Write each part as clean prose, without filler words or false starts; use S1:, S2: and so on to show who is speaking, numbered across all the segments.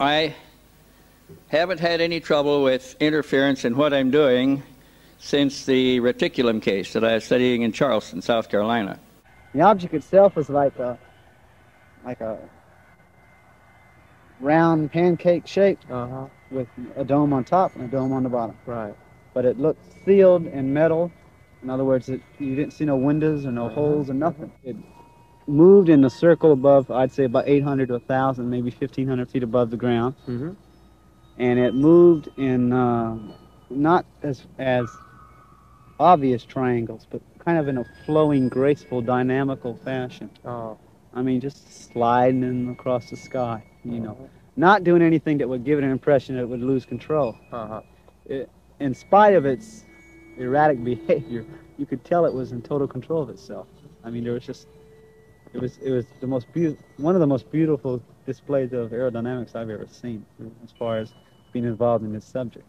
S1: I haven't had any trouble with interference in what I'm doing since the reticulum case that I was studying in Charleston, South Carolina.
S2: The object itself was like a round pancake shape with a dome on top and a dome on the bottom.
S3: Right.
S2: But it looked sealed in metal. In other words, you didn't see no windows or no holes or nothing. It moved in a circle above, I'd say about 800 to 1,000, maybe 1,500 feet above the ground. And it moved in not as obvious triangles, but kind of in a flowing, graceful, dynamical fashion. I mean, just sliding across the sky, you know. Not doing anything that would give it an impression that it would lose control. In spite of its erratic behavior, you could tell it was in total control of itself. I mean, there was just, it was the most one of the most beautiful displays of aerodynamics I've ever seen, as far as being involved in this subject.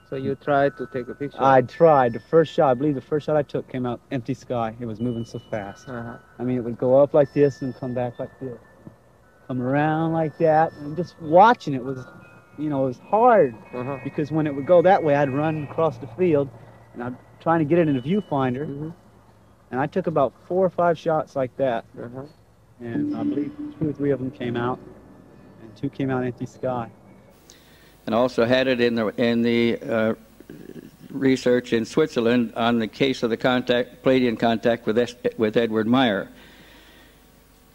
S3: So you tried to take a picture?
S2: I tried. The first shot, I believe the first shot I took came out empty sky. It was moving so fast. I mean, it would go up like this and come back like this. Come around like that. And just watching it was, you know, it was hard. Because when it would go that way, I'd run across the field, and I'm trying to get it in a viewfinder. And I took about 4 or 5 shots like that. And I believe 2 or 3 of them came out, and 2 came out empty sky.
S1: And also had it in the research in Switzerland on the case of the Palladian contact with Edward Meyer.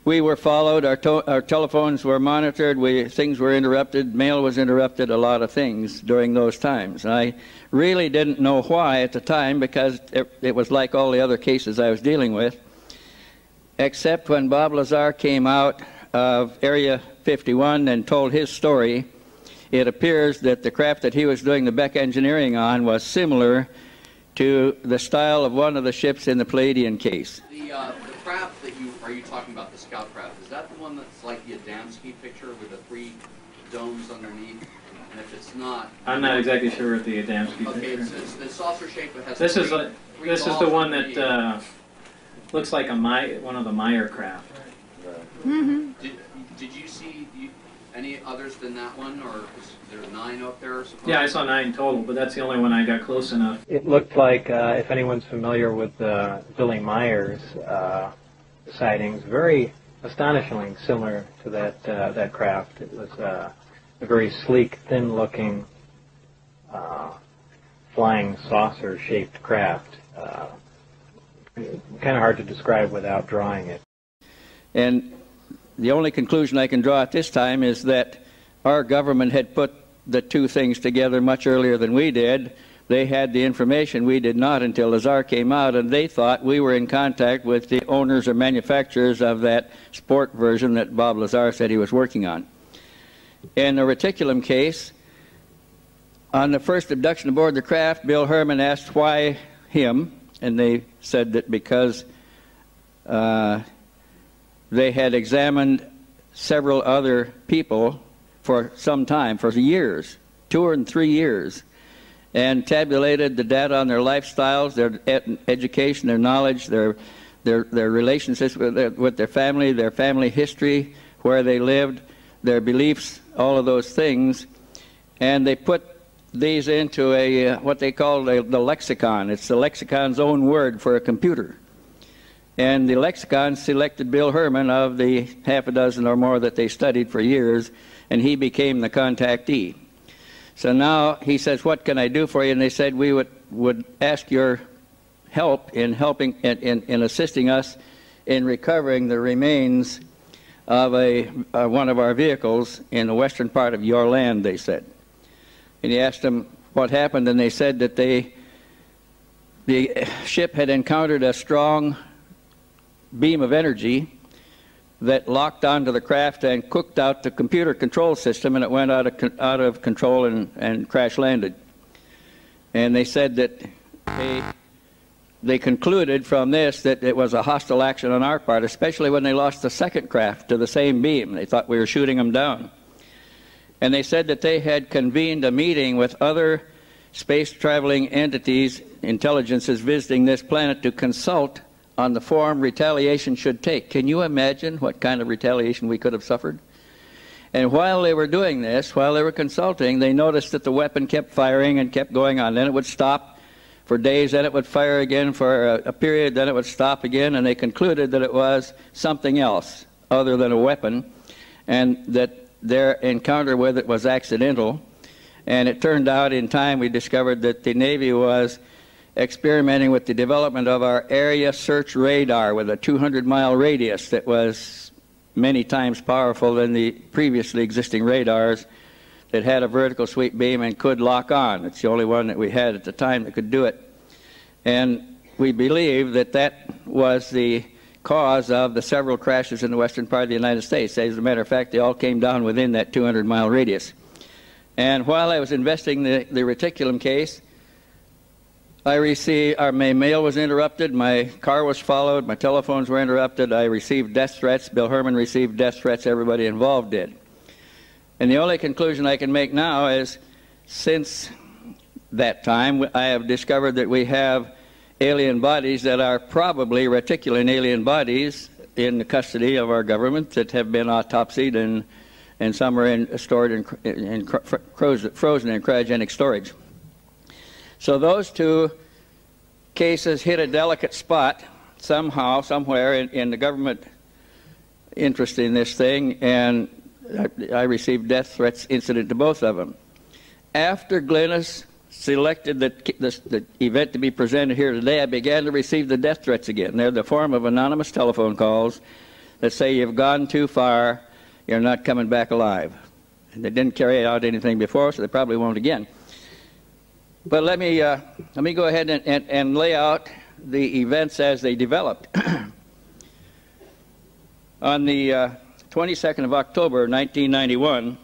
S1: We were followed, our telephones were monitored, things were interrupted, mail was interrupted, a lot of things during those times. And I really didn't know why at the time, because it was like all the other cases I was dealing with, except when Bob Lazar came out of Area 51 and told his story. It appears that the craft that he was doing the Beck engineering on was similar to the style of one of the ships in the Palladian case.
S4: The craft that are you talking about, the scout craft, is that the one that's like the Adamski picture with the 3 domes underneath? And if it's not...
S5: I'm not exactly sure what the Adamski picture is.
S4: Okay, it's the saucer shape that has
S5: this is the one that looks like one of the Meyer craft.
S4: Did you see any others than that one, or is there 9 up there?
S5: Yeah, I saw 9 total, but that's the only one I got close enough.
S3: It looked like, if anyone's familiar with Billy Meyer's sightings, very astonishingly similar to that craft. It was a very sleek, thin-looking, flying saucer-shaped craft. Kind of hard to describe without drawing it.
S1: And the only conclusion I can draw at this time is that our government had put the 2 things together much earlier than we did. They had the information. We did not until Lazar came out, and they thought we were in contact with the owners or manufacturers of that sport version that Bob Lazar said he was working on. In the reticulum case, on the first abduction aboard the craft, Bill Herman asked why him, and they said that because they had examined several other people for some time, for years, 2 or 3 years, and tabulated the data on their lifestyles, their education, their knowledge, their relationships with their family history, where they lived, their beliefs, all of those things, and they put these into what they call the lexicon. It's the lexicon's own word for a computer. And the lexicon selected Bill Herman of the half a dozen or more that they studied for years, and he became the contactee. So now he says, what can I do for you? And they said, we would ask your help in assisting us in recovering the remains of one of our vehicles in the western part of your land, they said. And he asked them what happened, and they said that the ship had encountered a strong beam of energy that locked onto the craft and cooked out the computer control system, and it went out of control and crash landed. And they said that they concluded from this that it was a hostile action on our part, especially when they lost the second craft to the same beam. They thought we were shooting them down. And they said that they had convened a meeting with other space-traveling entities, intelligences visiting this planet, to consult on the form retaliation should take. Can you imagine what kind of retaliation we could have suffered? And while they were doing this, while they were consulting, they noticed that the weapon kept firing and kept going on. Then it would stop for days, then it would fire again for a period, then it would stop again, and they concluded that it was something else other than a weapon, and that their encounter with it was accidental. And it turned out in time we discovered that the Navy was experimenting with the development of our area search radar with a 200-mile radius that was many times powerful than the previously existing radars that had a vertical sweep beam and could lock on. It's the only one that we had at the time that could do it. And we believe that that was the cause of the several crashes in the western part of the United States. As a matter of fact, they all came down within that 200-mile radius. And while I was investigating the reticulum case, my mail was interrupted, my car was followed, my telephones were interrupted, I received death threats, Bill Herman received death threats, everybody involved did. And the only conclusion I can make now is, since that time, I have discovered that we have alien bodies that are probably reticulan alien bodies in the custody of our government that have been autopsied and some are stored in frozen in cryogenic storage. So those two cases hit a delicate spot somehow, somewhere in the government interest in this thing, and I received death threats incident to both of them. After Glennis selected the event to be presented here today, I began to receive the death threats again. They're the form of anonymous telephone calls that say you've gone too far, you're not coming back alive. And they didn't carry out anything before, so they probably won't again. But let me go ahead and lay out the events as they developed. On the 22nd of October 1991,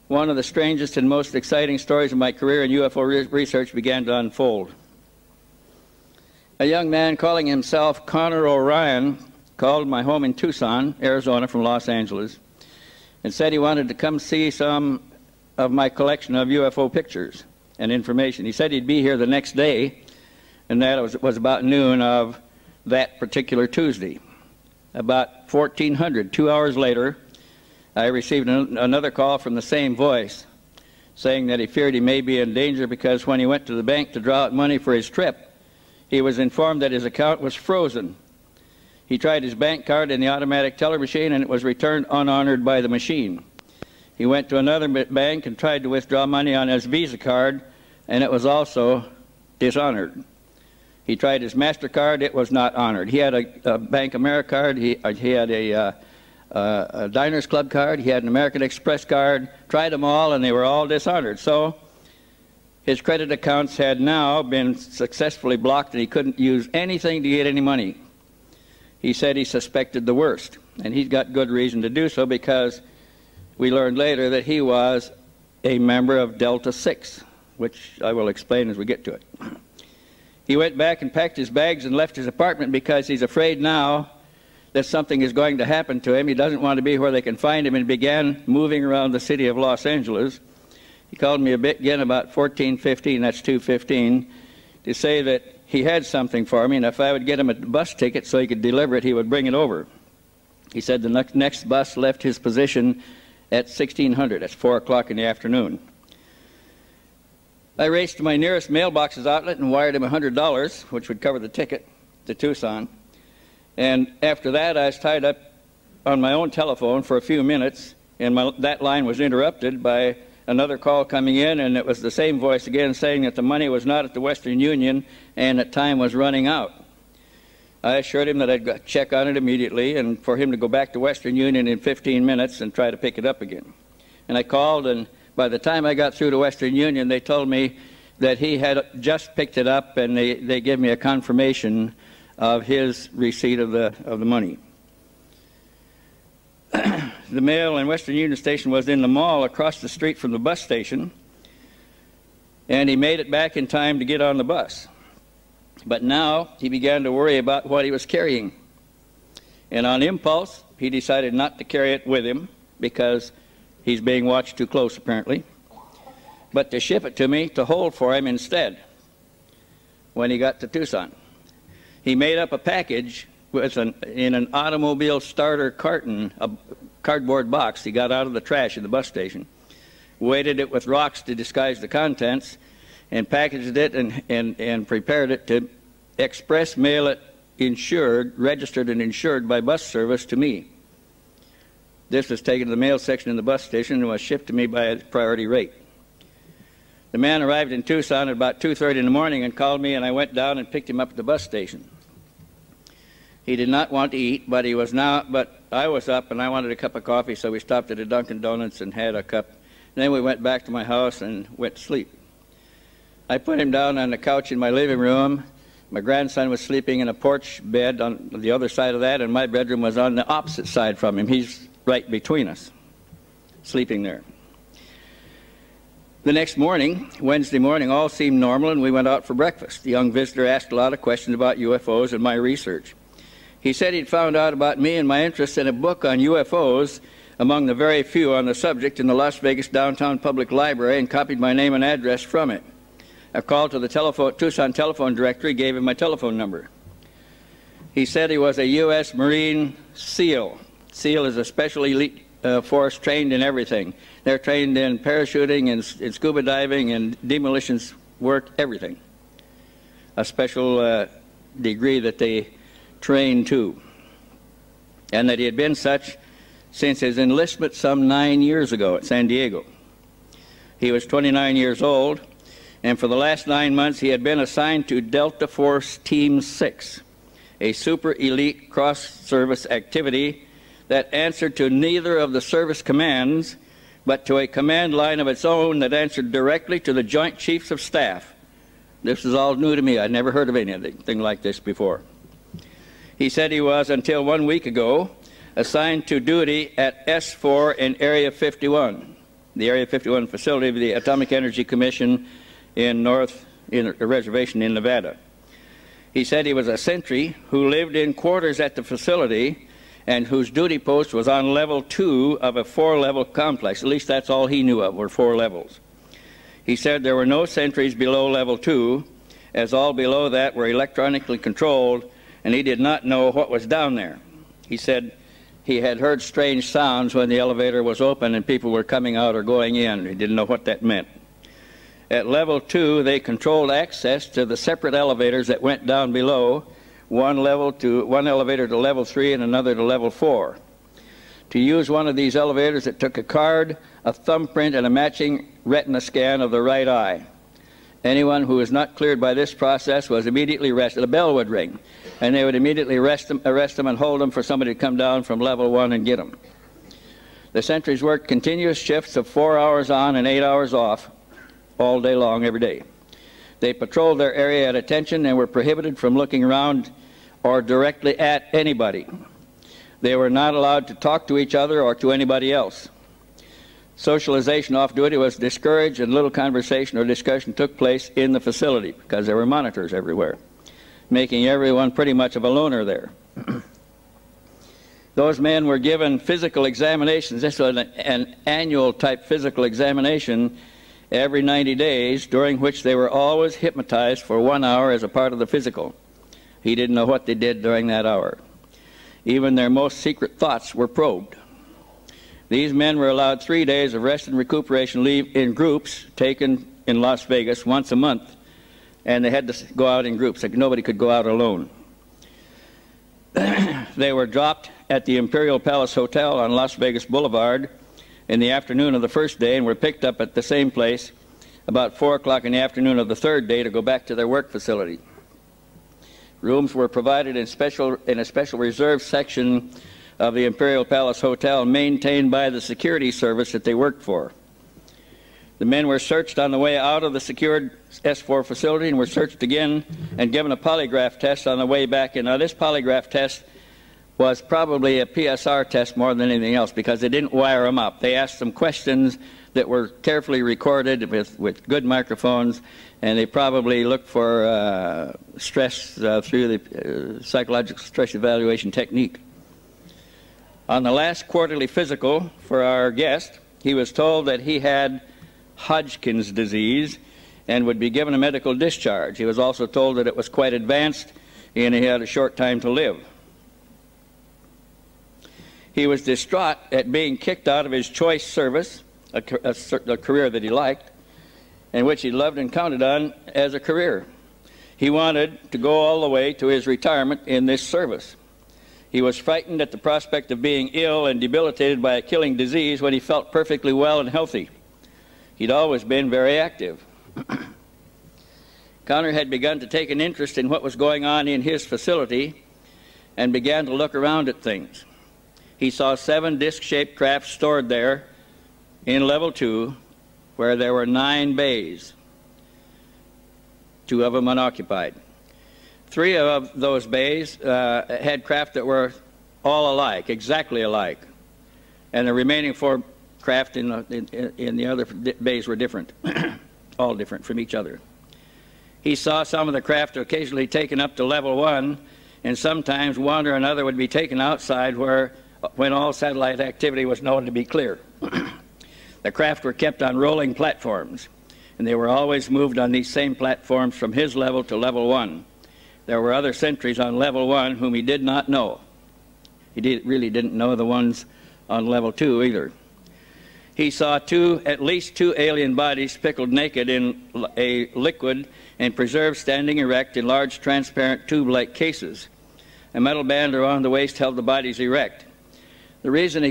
S1: one of the strangest and most exciting stories of my career in UFO research began to unfold. A young man calling himself Connor O'Ryan called my home in Tucson, Arizona, from Los Angeles, and said he wanted to come see some of my collection of UFO pictures and information. He said he'd be here the next day, and that was about noon of that particular Tuesday. About 1400, 2 hours later, I received another call from the same voice saying that he feared he may be in danger because when he went to the bank to draw out money for his trip, he was informed that his account was frozen. He tried his bank card in the automatic teller machine and it was returned unhonored by the machine. He went to another bank and tried to withdraw money on his Visa card, and it was also dishonored. He tried his MasterCard, it was not honored. He had a Bank America card, he had a Diners Club card, he had an American Express card, tried them all, and they were all dishonored. So his credit accounts had now been successfully blocked, and he couldn't use anything to get any money. He said he suspected the worst, and he's got good reason to do so because we learned later that he was a member of Delta 6, which I will explain as we get to it. He went back and packed his bags and left his apartment because he's afraid now that something is going to happen to him. He doesn't want to be where they can find him, and began moving around the city of Los Angeles. He called me again about 14:15, that's 2:15, to say that he had something for me, and if I would get him a bus ticket so he could deliver it, he would bring it over. He said the next bus left his position at 1600, that's 4 o'clock in the afternoon. I raced to my nearest mailboxes outlet and wired him $100, which would cover the ticket to Tucson. And after that, I was tied up on my own telephone for a few minutes, and that line was interrupted by another call coming in, and it was the same voice again saying that the money was not at the Western Union and that time was running out. I assured him that I'd check on it immediately and for him to go back to Western Union in 15 minutes and try to pick it up again. And I called, and by the time I got through to Western Union, they told me that he had just picked it up, and they gave me a confirmation of his receipt of the money. The mail in Western Union Station was in the mall across the street from the bus station, and he made it back in time to get on the bus. But now he began to worry about what he was carrying. And on impulse, he decided not to carry it with him because he's being watched too close, apparently, but to ship it to me to hold for him instead when he got to Tucson. He made up a package in an automobile starter carton, a cardboard box he got out of the trash in the bus station, weighted it with rocks to disguise the contents, and packaged it and prepared it to express mail it registered and insured by bus service to me. This was taken to the mail section in the bus station and was shipped to me by a priority rate. The man arrived in Tucson at about 2:30 in the morning and called me, and I went down and picked him up at the bus station. He did not want to eat, but I was up and I wanted a cup of coffee, so we stopped at a Dunkin' Donuts and had a cup. Then we went back to my house and went to sleep. I put him down on the couch in my living room. My grandson was sleeping in a porch bed on the other side of that, and my bedroom was on the opposite side from him. He's right between us, sleeping there. The next morning, Wednesday morning, all seemed normal, and we went out for breakfast. The young visitor asked a lot of questions about UFOs and my research. He said he'd found out about me and my interest in a book on UFOs, among the very few on the subject, in the Las Vegas Downtown Public Library, and copied my name and address from it. A call to the Tucson telephone directory gave him my telephone number. He said he was a U.S. Marine SEAL. SEAL is a special elite force trained in everything. They're trained in parachuting and in scuba diving and demolitions work, everything. A special degree that they train to. And that he had been such since his enlistment some 9 years ago at San Diego. He was 29 years old, and for the last 9 months he had been assigned to Delta Force Team 6, a super elite cross-service activity that answered to neither of the service commands, but to a command line of its own that answered directly to the Joint Chiefs of Staff. This is all new to me. I'd never heard of anything like this before. He said he was, until 1 week ago, assigned to duty at S4 in Area 51, the Area 51 facility of the Atomic Energy Commission in a reservation in Nevada. He said he was a sentry who lived in quarters at the facility and whose duty post was on level 2 of a 4-level complex. At least that's all he knew of, were 4 levels. He said there were no sentries below level 2, as all below that were electronically controlled, and he did not know what was down there. He said he had heard strange sounds when the elevator was open and people were coming out or going in. He didn't know what that meant. At level 2, they controlled access to the separate elevators that went down below, one elevator to level 3 and another to level 4. To use one of these elevators, it took a card, a thumbprint, and a matching retina scan of the right eye. Anyone who was not cleared by this process was immediately arrested. A bell would ring, and they would immediately arrest them and hold them for somebody to come down from level 1 and get them. The sentries worked continuous shifts of 4 hours on and 8 hours off, all day long, every day. They patrolled their area at attention and were prohibited from looking around or directly at anybody. They were not allowed to talk to each other or to anybody else. Socialization off duty was discouraged, and little conversation or discussion took place in the facility because there were monitors everywhere, making everyone pretty much of a loner there. Those men were given physical examinations. This was an annual type physical examination every 90 days, during which they were always hypnotized for 1 hour as a part of the physical. He didn't know what they did during that hour. Even their most secret thoughts were probed. These men were allowed 3 days of rest and recuperation leave in groups taken in Las Vegas once a month, and they had to go out in groups. Like nobody could go out alone. They were dropped at the Imperial Palace Hotel on Las Vegas Boulevard in the afternoon of the first day and were picked up at the same place about 4 o'clock in the afternoon of the third day to go back to their work facility. Rooms were provided in a special reserve section of the Imperial Palace Hotel maintained by the security service that they worked for. The men were searched on the way out of the secured S4 facility and were searched again and given a polygraph test on the way back in. Now, this polygraph test was probably a PSR test more than anything else because they didn't wire them up. They asked them questions that were carefully recorded with good microphones, and they probably looked for stress through the psychological stress evaluation technique. On the last quarterly physical for our guest, he was told that he had Hodgkin's disease and would be given a medical discharge. He was also told that it was quite advanced and he had a short time to live. He was distraught at being kicked out of his choice service, a career that he liked, and which he loved and counted on as a career. He wanted to go all the way to his retirement in this service. He was frightened at the prospect of being ill and debilitated by a killing disease when he felt perfectly well and healthy. He'd always been very active. Connor had begun to take an interest in what was going on in his facility and began to look around at things. He saw 7 disc-shaped crafts stored there in level 2, where there were 9 bays, 2 of them unoccupied. 3 of those bays had craft that were all alike, exactly alike, and the remaining 4 craft in the other bays were different, all different from each other. He saw some of the craft occasionally taken up to level 1, and sometimes one or another would be taken outside when all satellite activity was known to be clear. The craft were kept on rolling platforms, and they were always moved on these same platforms from his level to level 1. There were other sentries on level 1 whom he did not know. He really didn't know the ones on level 2 either. He saw at least two alien bodies pickled naked in a liquid and preserved standing erect in large transparent tube-like cases. A metal band around the waist held the bodies erect. The reason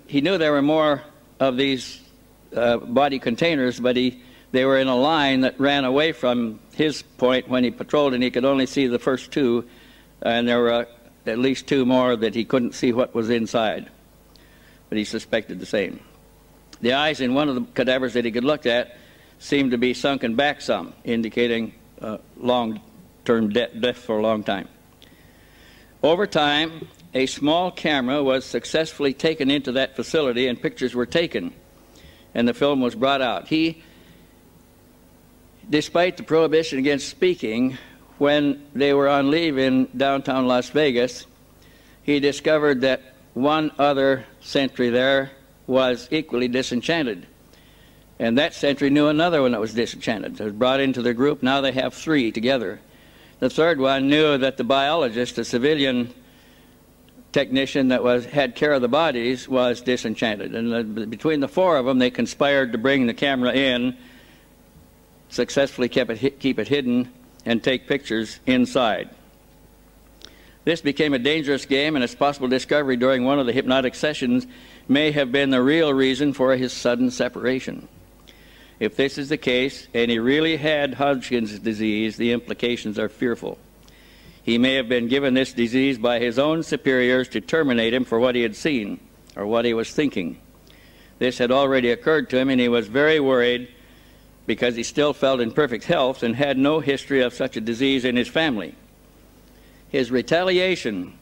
S1: he knew there were more of these body containers, but they were in a line that ran away from his point when he patrolled, and he could only see the first 2, and there were at least 2 more that he couldn't see what was inside, but he suspected the same. The eyes in one of the cadavers that he could look at seemed to be sunken back some, indicating long-term death for a long time. Over time, a small camera was successfully taken into that facility, and pictures were taken, and the film was brought out. Despite the prohibition against speaking, when they were on leave in downtown Las Vegas, he discovered that one other sentry there was equally disenchanted. And that sentry knew another one that was disenchanted. It was brought into the group. Now they have 3 together. The third one knew that the biologist, a civilian technician that had care of the bodies, was disenchanted. And between the 4 of them, they conspired to bring the camera in, successfully keep it hidden, and take pictures inside. This became a dangerous game, and its possible discovery during one of the hypnotic sessions may have been the real reason for his sudden separation. If this is the case, and he really had Hodgkin's disease, the implications are fearful. He may have been given this disease by his own superiors to terminate him for what he had seen or what he was thinking. This had already occurred to him, and he was very worried because he still felt in perfect health and had no history of such a disease in his family. His retaliation,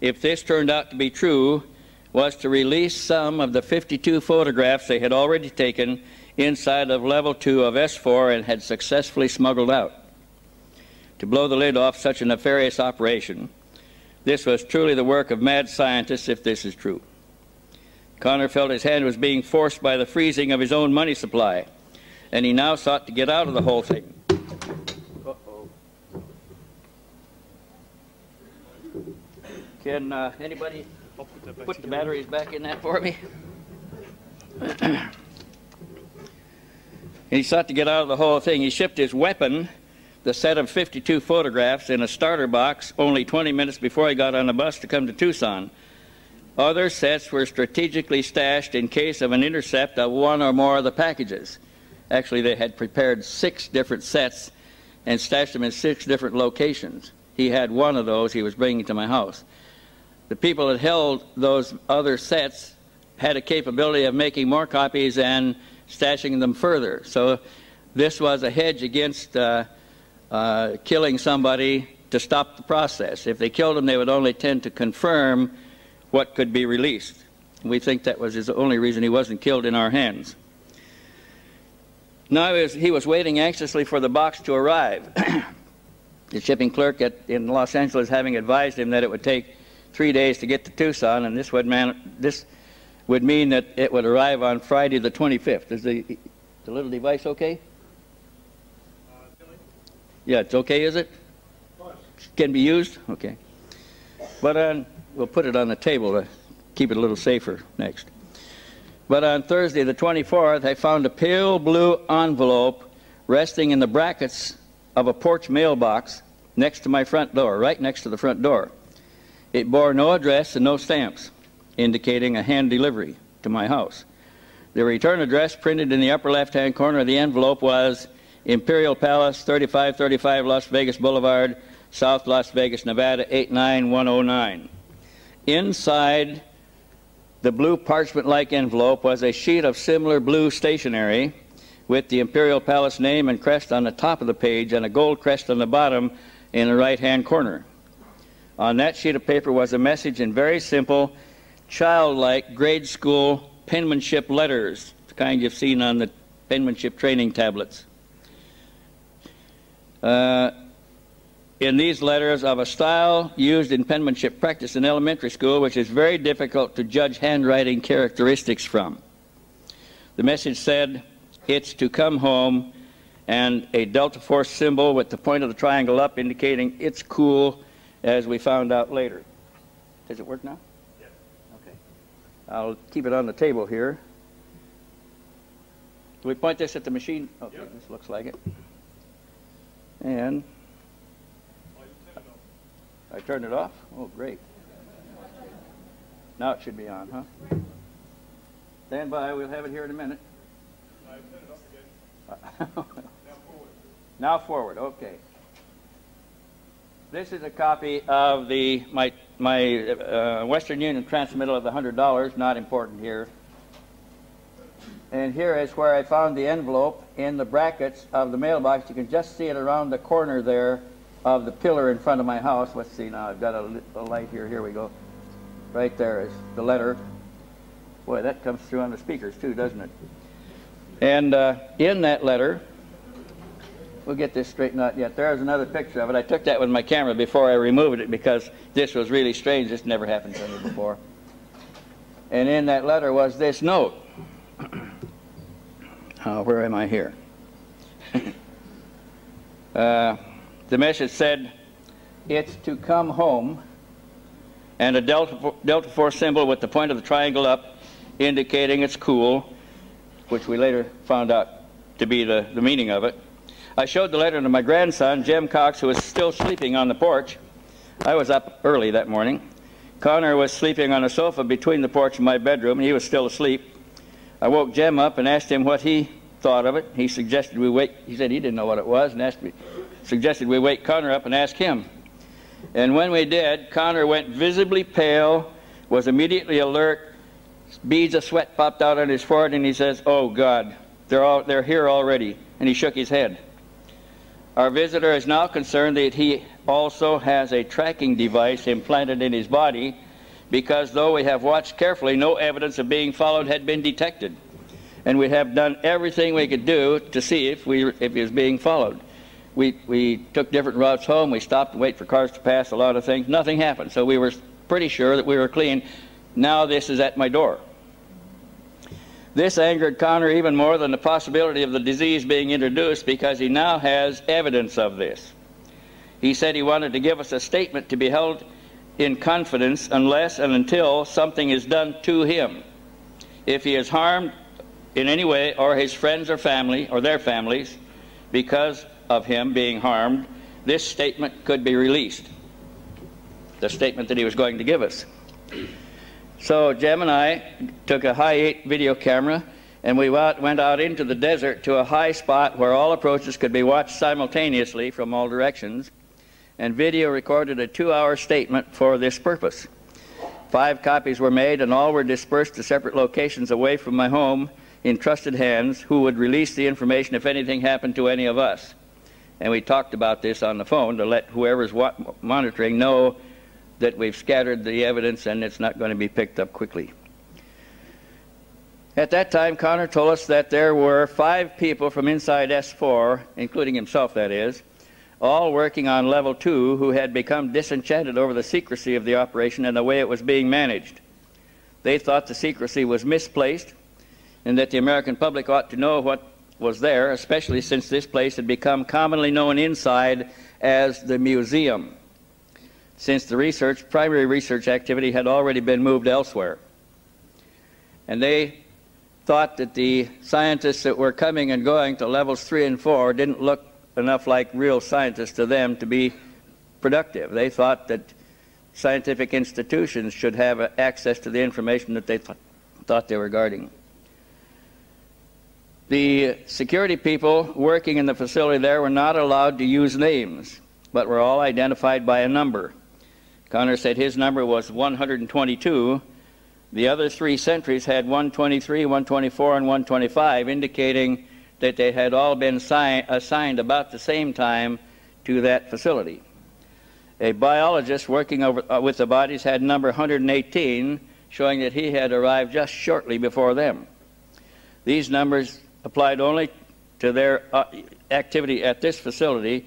S1: if this turned out to be true, was to release some of the 52 photographs they had already taken inside of level 2 of S4 and had successfully smuggled out. To blow the lid off such a nefarious operation, this was truly the work of mad scientists, if this is true. Connor felt his hand was being forced by the freezing of his own money supply, and he now sought to get out of the whole thing. Uh-oh. Can anybody put the batteries back in that for me? He sought to get out of the whole thing. He shipped his weapon, the set of 52 photographs, in a starter box only 20 minutes before he got on a bus to come to Tucson. Other sets were strategically stashed in case of an intercept of one or more of the packages. Actually, they had prepared 6 different sets and stashed them in 6 different locations. He had one of those he was bringing to my house. The people that held those other sets had a capability of making more copies and stashing them further. So this was a hedge against killing somebody to stop the process. If they killed him, they would only tend to confirm what could be released. We think that was the only reason he wasn't killed in our hands. Now he was waiting anxiously for the box to arrive. The shipping clerk in Los Angeles having advised him that it would take 3 days to get to Tucson, and this would mean that it would arrive on Friday the 25th. Is the little device okay? Yeah, it's okay, is it? Can be used? Okay. But we'll put it on the table keep it a little safer next. But on Thursday the 24th, I found a pale blue envelope resting in the brackets of a porch mailbox next to my front door, right next to the front door. It bore no address and no stamps, indicating a hand delivery to my house. The return address printed in the upper left-hand corner of the envelope was Imperial Palace, 3535 Las Vegas Boulevard, South Las Vegas, Nevada, 89109. Inside the blue parchment-like envelope was a sheet of similar blue stationery with the Imperial Palace name and crest on the top of the page and a gold crest on the bottom in the right-hand corner. On that sheet of paper was a message in very simple, childlike grade school penmanship letters, the kind you've seen on the penmanship training tablets. In these letters of a style used in penmanship practice in elementary school, which is very difficult to judge handwriting characteristics from. The message said, "It's to come home," and a Delta Force symbol with the point of the triangle up indicating it's cool, as we found out later. Does it work now? Yes. Okay. I'll keep it on the table here. Do we point this at the machine? Okay, yep. This looks like it. And I turned it off? Oh, great. Now it should be on, huh? Stand by, we'll have it here in a minute. Now forward, okay. This is a copy of my Western Union transmittal of the $100, not important here. And here is where I found the envelope in the brackets of the mailbox. You can just see it around the corner there of the pillar in front of my house. Let's see now, I've got a light here. Here we go. Right there is the letter. Boy, that comes through on the speakers too, doesn't it? And in that letter, we'll get this straightened out yet. There's another picture of it. I took that with my camera before I removed it because this was really strange. This never happened to me before. And in that letter was this note. Where am I here? The message said, "It's to come home," and a Delta Force symbol with the point of the triangle up indicating it's cool, which we later found out to be the meaning of it. I showed the letter to my grandson, Jim Cox, who was still sleeping on the porch. I was up early that morning. Connor was sleeping on a sofa between the porch and my bedroom, and he was still asleep. I woke Jim up and asked him what he thought of it. He suggested we wait. He said he didn't know what it was, and suggested we wake Connor up and ask him. And when we did, Connor went visibly pale, was immediately alert. Beads of sweat popped out on his forehead, and he says, "Oh God, they're here already." And he shook his head. Our visitor is now concerned that he also has a tracking device implanted in his body, because though we have watched carefully, no evidence of being followed had been detected. And we have done everything we could do to see if he was being followed. We took different routes home. We stopped and waited for cars to pass, a lot of things. Nothing happened. So we were pretty sure that we were clean. Now this is at my door. This angered Connor even more than the possibility of the disease being introduced, because he now has evidence of this. He said he wanted to give us a statement to be held in confidence unless and until something is done to him. If he is harmed in any way, or his friends or family or their families, because of him being harmed, this statement could be released. The statement that he was going to give us. So Jim and I took a high-8 video camera, and we went out into the desert to a high spot where all approaches could be watched simultaneously from all directions, and video recorded a 2-hour statement for this purpose. 5 copies were made, and all were dispersed to separate locations away from my home in trusted hands, who would release the information if anything happened to any of us. And we talked about this on the phone to let whoever's monitoring know that we've scattered the evidence and it's not going to be picked up quickly. At that time, Connor told us that there were 5 people from inside S4, including himself that is, all working on level 2, who had become disenchanted over the secrecy of the operation and the way it was being managed. They thought the secrecy was misplaced and that the American public ought to know what was there, especially since this place had become commonly known inside as the museum, since the primary research activity had already been moved elsewhere. And they thought that the scientists that were coming and going to levels 3 and 4 didn't look enough like real scientists to them to be productive. They thought that scientific institutions should have access to the information that they thought they were guarding. The security people working in the facility there were not allowed to use names, but were all identified by a number. Connor said his number was 122. The other 3 sentries had 123, 124, and 125, indicating that they had all been assigned about the same time to that facility. A biologist working with the bodies had number 118, showing that he had arrived just shortly before them. These numbers applied only to their activity at this facility,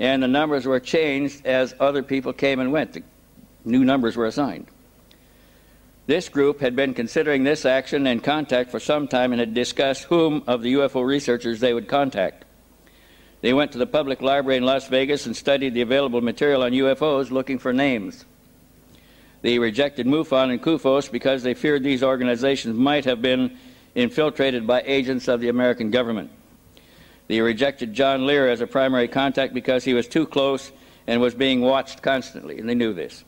S1: and the numbers were changed as other people came and went. The new numbers were assigned. This group had been considering this action and contact for some time and had discussed whom of the UFO researchers they would contact. They went to the public library in Las Vegas and studied the available material on UFOs looking for names. They rejected MUFON and CUFOS because they feared these organizations might have been infiltrated by agents of the American government. They rejected John Lear as a primary contact because he was too close and was being watched constantly, and they knew this.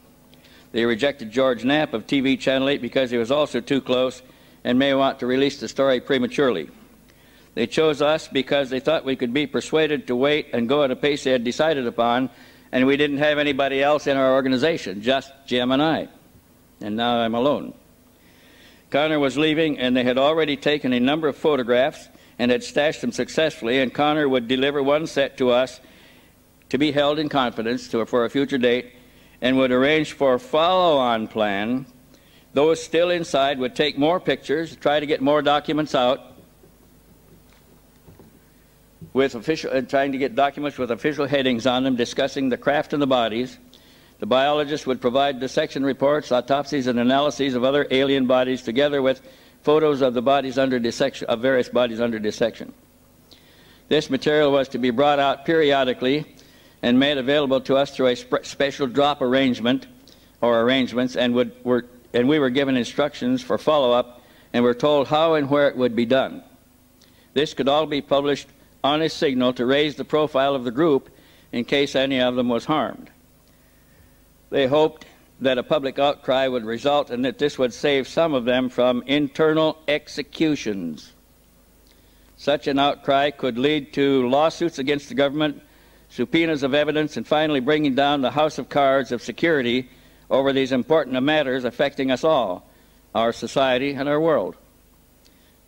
S1: They rejected George Knapp of TV Channel 8 because he was also too close and may want to release the story prematurely. They chose us because they thought we could be persuaded to wait and go at a pace they had decided upon, and we didn't have anybody else in our organization, just Jim and I. And now I'm alone. Connor was leaving, and they had already taken a number of photographs and had stashed them successfully, and Connor would deliver one set to us to be held in confidence for a future date, and would arrange for a follow-on plan. Those still inside would take more pictures, try to get more documents out, trying to get documents with official headings on them discussing the craft and the bodies. The biologists would provide dissection reports, autopsies, and analyses of other alien bodies, together with photos of the bodies under dissection, of various bodies under dissection. This material was to be brought out periodically and made available to us through a special drop arrangement or arrangements, and we were given instructions for follow-up and were told how and where it would be done. This could all be published on a signal to raise the profile of the group in case any of them was harmed. They hoped that a public outcry would result and that this would save some of them from internal executions. Such an outcry could lead to lawsuits against the government, subpoenas of evidence, and finally bringing down the house of cards of security over these important matters affecting us all, our society and our world.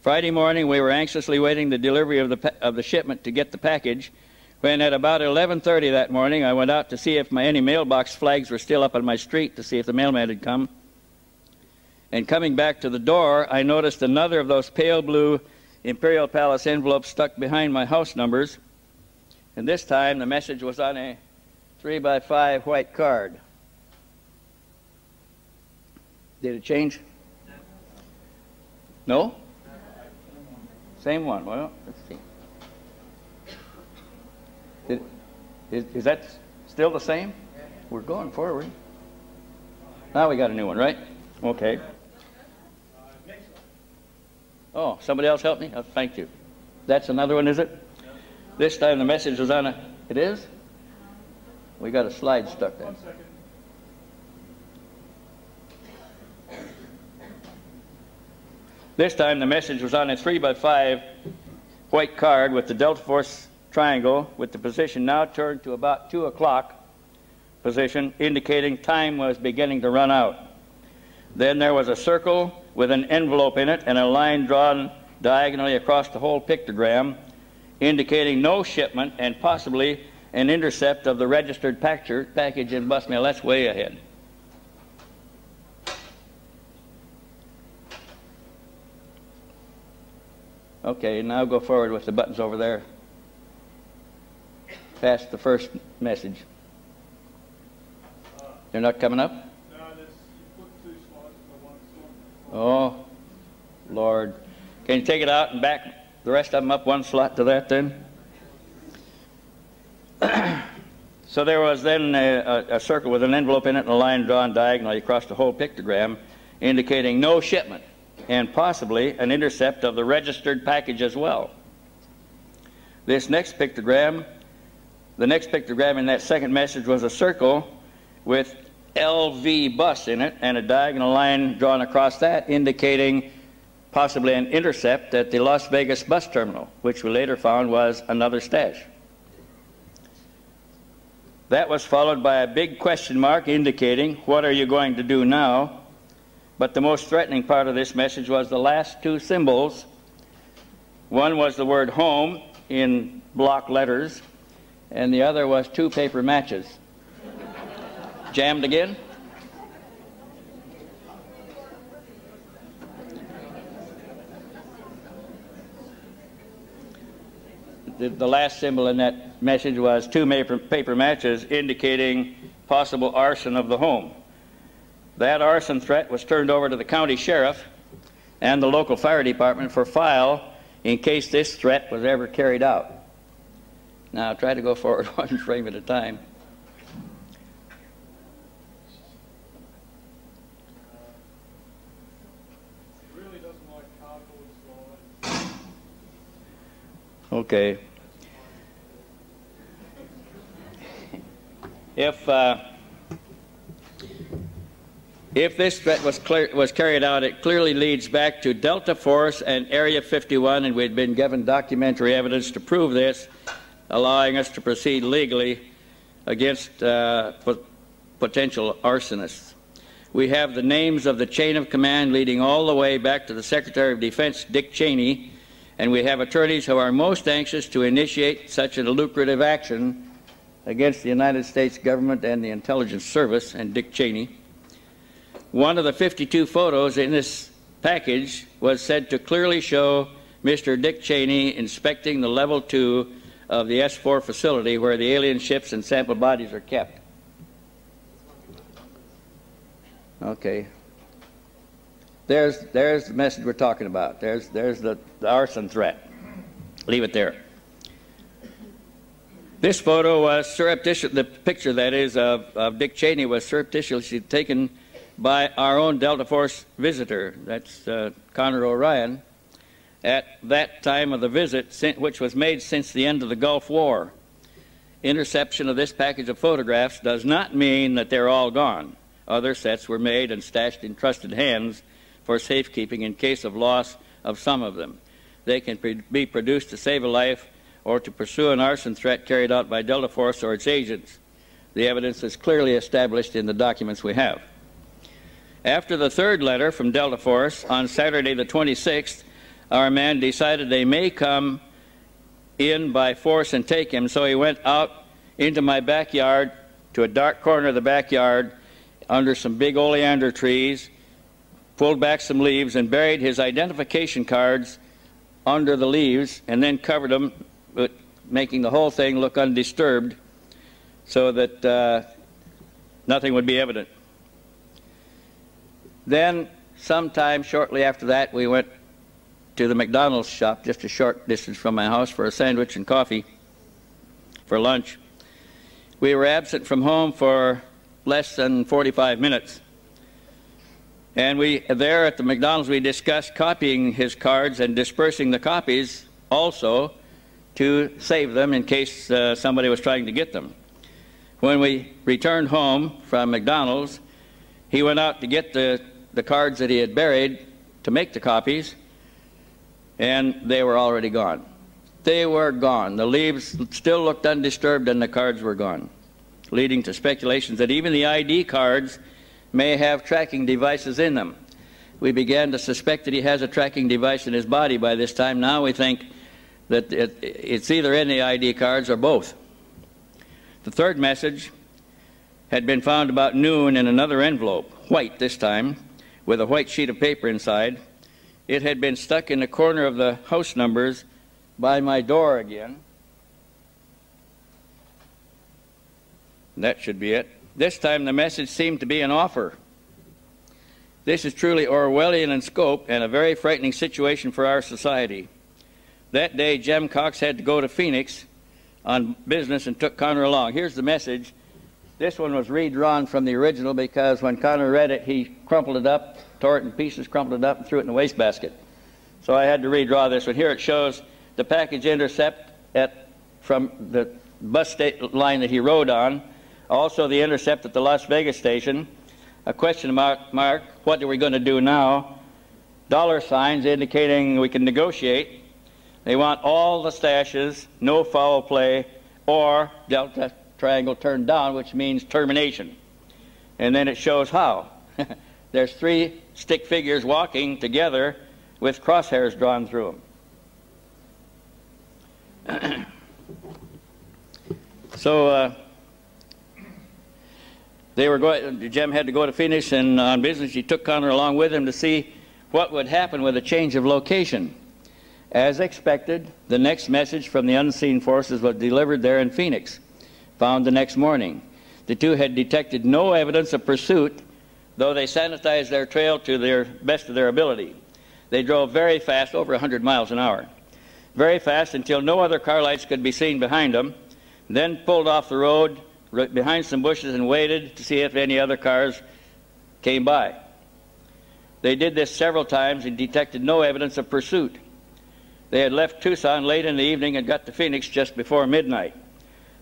S1: Friday morning, we were anxiously waiting the delivery of the shipment to get the package, when at about 11:30 that morning, I went out to see if any mailbox flags were still up on my street to see if the mailman had come. And coming back to the door, I noticed another of those pale blue Imperial Palace envelopes stuck behind my house numbers. And this time, the message was on a 3x5 white card. Did it change? No? Same one. Well, let's see. Is that still the same? We're going forward. Now we got a new one, right? Okay. Oh, somebody else help me? Oh, thank you. That's another one, is it? This time the message was on a... It is? We got a slide stuck there.
S6: 1 second.
S1: This time the message was on a 3x5 white card with the Delta Force triangle, with the position now turned to about 2 o'clock position, indicating time was beginning to run out. Then there was a circle with an envelope in it and a line drawn diagonally across the whole pictogram, indicating no shipment and possibly an intercept of the registered package in bus mail. That's way ahead. Okay, now go forward with the buttons over there. Past the first message. They're not coming up?
S6: No, you put 2 slides for 1 slot.
S1: Oh, Lord. Can you take it out and back the rest of them up 1 slot to that then? So there was then a circle with an envelope in it and a line drawn diagonally across the whole pictogram, indicating no shipment. and possibly an intercept of the registered package as well. This next pictogram, the next pictogram in that second message was a circle with LV bus in it and a diagonal line drawn across that indicating possibly an intercept at the Las Vegas bus terminal, which we later found was another stash. That was followed by a big question mark indicating, what are you going to do now? But the most threatening part of this message was the last two symbols. One was the word home in block letters, and the other was two paper matches. Jammed again? The last symbol in that message was two paper matches indicating possible arson of the home. That arson threat was turned over to the county sheriff and the local fire department for file in case this threat was ever carried out. Now I'll try to go forward one frame at a time.
S6: Really doesn't like cardboard slides.
S1: Okay. If this threat was carried out, it clearly leads back to Delta Force and Area 51, and we'd been given documentary evidence to prove this, allowing us to proceed legally against potential arsonists. We have the names of the chain of command leading all the way back to the Secretary of Defense, Dick Cheney, and we have attorneys who are most anxious to initiate such a lucrative action against the United States government and the intelligence service and Dick Cheney. One of the 52 photos in this package was said to clearly show Mr. Dick Cheney inspecting the level 2 of the S-4 facility where the alien ships and sample bodies are kept. Okay. There's the message we're talking about. There's the arson threat. Leave it there. This photo was surreptitious, the picture that is of Dick Cheney was surreptitiously taken by our own Delta Force visitor, that's Connor O'Ryan, at that time of the visit, which was made since the end of the Gulf War. Interception of this package of photographs does not mean that they're all gone. Other sets were made and stashed in trusted hands for safekeeping in case of loss of some of them. They can be produced to save a life or to pursue an arson threat carried out by Delta Force or its agents. The evidence is clearly established in the documents we have. After the third letter from Delta Force on Saturday the 26th, our man decided they may come in by force and take him, so he went out into my backyard to a dark corner of the backyard under some big oleander trees, pulled back some leaves and buried his identification cards under the leaves and then covered them, making the whole thing look undisturbed so that nothing would be evident. Then, sometime shortly after that, we went to the McDonald's shop just a short distance from my house for a sandwich and coffee for lunch. We were absent from home for less than 45 minutes. And there at the McDonald's, we discussed copying his cards and dispersing the copies also to save them in case somebody was trying to get them. When we returned home from McDonald's, he went out to get the cards that he had buried to make the copies, and they were already gone. They were gone. The leaves still looked undisturbed and the cards were gone, leading to speculations that even the ID cards may have tracking devices in them. We began to suspect that he has a tracking device in his body by this time. Now we think that it's either in the ID cards or both. The third message had been found about noon in another envelope, white this time, with a white sheet of paper inside. It had been stuck in the corner of the house numbers by my door again. That should be it. This time the message seemed to be an offer. This is truly Orwellian in scope and a very frightening situation for our society. That day, Jem Cox had to go to Phoenix on business and took Connor along. Here's the message. This one was redrawn from the original because when Connor read it, he crumpled it up, tore it in pieces, crumpled it up, and threw it in the wastebasket. So I had to redraw this one. Here it shows the package intercept from the bus line that he rode on, also the intercept at the Las Vegas station, a question mark, what are we going to do now? Dollar signs indicating we can negotiate. They want all the stashes, no foul play, or delta triangle turned down, which means termination. And then it shows how. There's 3 stick figures walking together with crosshairs drawn through them. So they were going. Jim had to go to Phoenix, and on business he took Connor along with him to see what would happen with a change of location. As expected, the next message from the unseen forces was delivered there in Phoenix, found the next morning. The two had detected no evidence of pursuit, though they sanitized their trail to the best of their ability. They drove very fast, over 100 miles an hour, very fast until no other car lights could be seen behind them, then pulled off the road behind some bushes and waited to see if any other cars came by. They did this several times and detected no evidence of pursuit. They had left Tucson late in the evening and got to Phoenix just before midnight.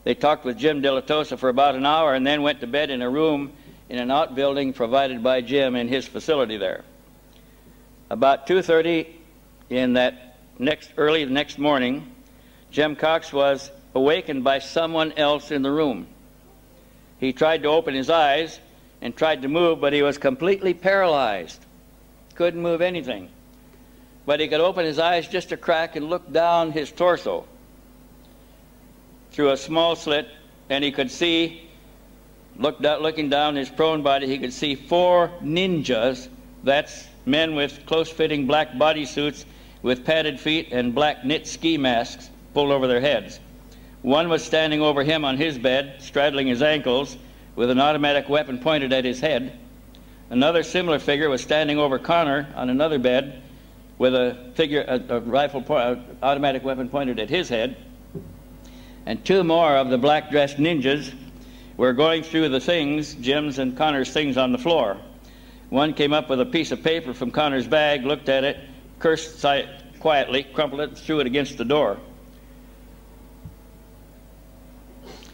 S1: They talked with Jim De La Tosa for about an hour and then went to bed in a room in an outbuilding provided by Jim in his facility there. About 2:30 in that early the next morning, Jim Cox was awakened by someone else in the room. He tried to open his eyes and tried to move, but he was completely paralyzed. Couldn't move anything. But he could open his eyes just a crack and look down his torso through a small slit, and he could see, looking down his prone body, he could see 4 ninjas. That's men with close-fitting black bodysuits with padded feet and black knit ski masks pulled over their heads. One was standing over him on his bed, straddling his ankles, with an automatic weapon pointed at his head. Another similar figure was standing over Connor on another bed, with a automatic weapon pointed at his head. And 2 more of the black-dressed ninjas were going through the things, Jim's and Connor's things, on the floor. One came up with a piece of paper from Connor's bag, looked at it, cursed quietly, crumpled it, and threw it against the door.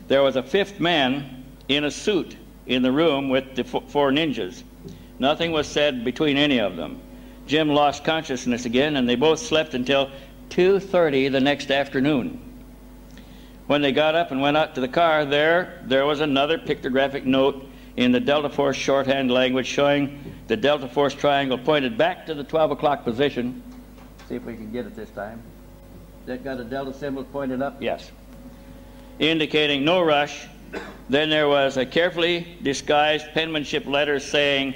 S1: There was a 5th man in a suit in the room with the 4 ninjas. Nothing was said between any of them. Jim lost consciousness again, and they both slept until 2:30 the next afternoon. When they got up and went out to the car, there was another pictographic note in the Delta Force shorthand language showing the Delta Force triangle pointed back to the 12 o'clock position. See if we can get it this time. That got a Delta symbol pointed up? Yes. Indicating no rush. Then there was a carefully disguised penmanship letter saying,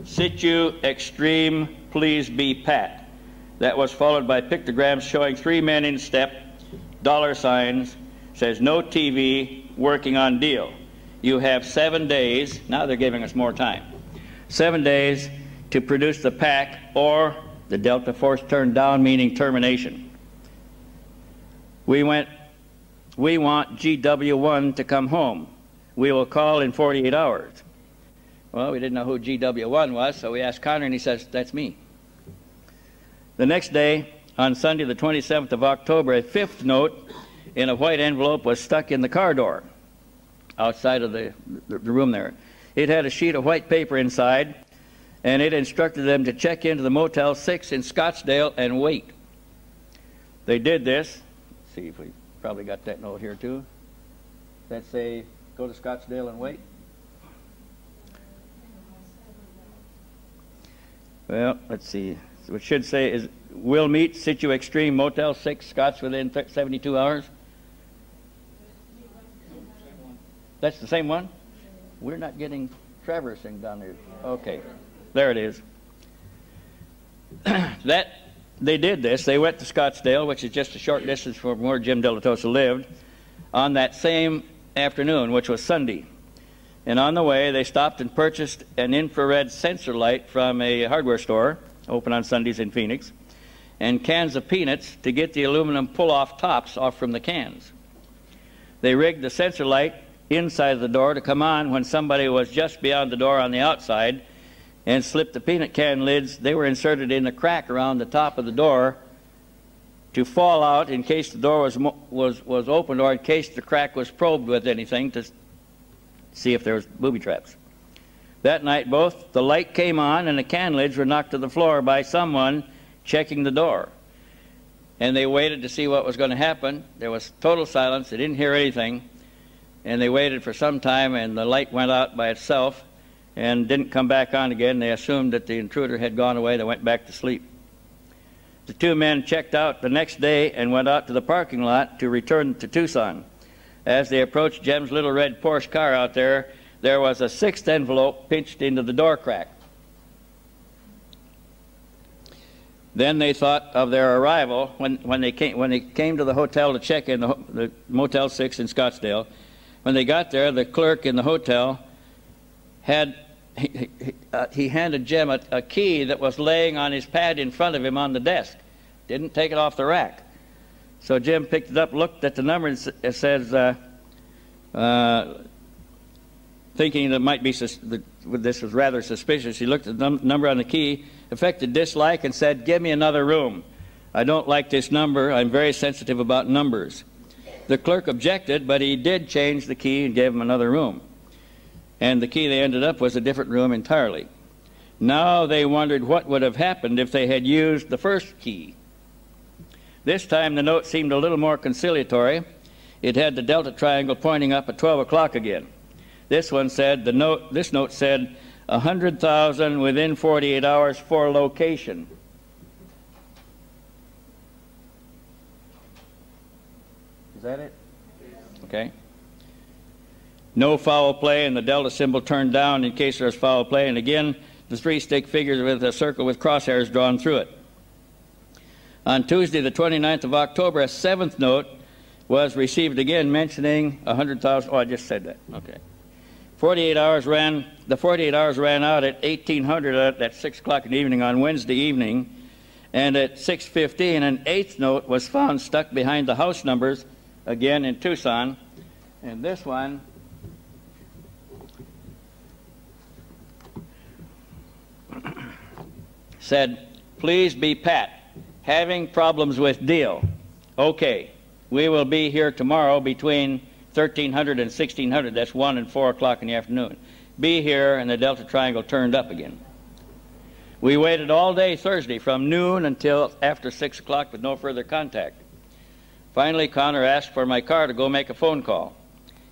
S1: "Situ extreme, please be pat." That was followed by pictograms showing 3 men in step, dollar signs, says no TV, working on deal. You have 7 days, now they're giving us more time, 7 days to produce the pack or the Delta Force turned down, meaning termination. We want GW1 to come home. We will call in 48 hours. Well, we didn't know who GW1 was, so we asked Connor, and he says, "That's me." The next day, on Sunday the 27th of October, a 5th note in a white envelope was stuck in the car door outside of the room there. It had a sheet of white paper inside, and it instructed them to check into the Motel 6 in Scottsdale and wait. They did this. Let's see if we probably got that note here too. That say, go to Scottsdale and wait. Well, let's see. So it should say is, "We'll meet Situ Extreme, Motel 6, Scotts, within 72 hours. That's the same one? We're not getting Trevor's thing down there. Okay, there it is. They did this. They went to Scottsdale, which is just a short distance from where Jim De La Tosa lived, on that same afternoon, which was Sunday. And on the way, they stopped and purchased an infrared sensor light from a hardware store, open on Sundays in Phoenix, and cans of peanuts to get the aluminum pull-off tops off from the cans. They rigged the sensor light inside of the door to come on when somebody was just beyond the door on the outside and slipped the peanut can lids. They were inserted in the crack around the top of the door to fall out in case the door was opened, or in case the crack was probed with anything to see if there was booby traps. That night, both the light came on and the can lids were knocked to the floor by someone checking the door. And they waited to see what was going to happen. There was total silence. They didn't hear anything. And they waited for some time, and the light went out by itself and didn't come back on again. They assumed that the intruder had gone away. They went back to sleep. The two men checked out the next day and went out to the parking lot to return to Tucson. As they approached Jim's little red Porsche car out there, there was a sixth envelope pinched into the door crack. Then they thought of their arrival when they came to the hotel to check in, the Motel 6 in Scottsdale. When they got there, the clerk in the hotel he handed Jim a key that was laying on his pad in front of him on the desk. Didn't take it off the rack. So Jim picked it up, looked at the number, and it says, thinking that might be this was rather suspicious, he looked at the number on the key, affected dislike, and said, "Give me another room. I don't like this number. I'm very sensitive about numbers." The clerk objected, but he did change the key and gave him another room. And the key they ended up was a different room entirely. Now they wondered what would have happened if they had used the first key. This time the note seemed a little more conciliatory. It had the Delta Triangle pointing up at 12 o'clock again. This one said, this note said, 100,000 within 48 hours for location. Is that it? Okay. No foul play, and the Delta symbol turned down in case there was foul play, and again the three stick figures with a circle with crosshairs drawn through it. On Tuesday, the 29th of October, a seventh note was received again mentioning 100,000. Oh, I just said that. Okay. The 48 hours ran out at 1800 at 6 o'clock in the evening on Wednesday evening, and at 6:15 an eighth note was found stuck behind the house numbers again in Tucson, and this one said, "Please be Pat. Having problems with deal. Okay. We will be here tomorrow between 1300 and 1600. That's 1 and 4 o'clock in the afternoon. Be here," and the Delta Triangle turned up again. We waited all day Thursday from noon until after 6 o'clock with no further contact. Finally, Connor asked for my car to go make a phone call.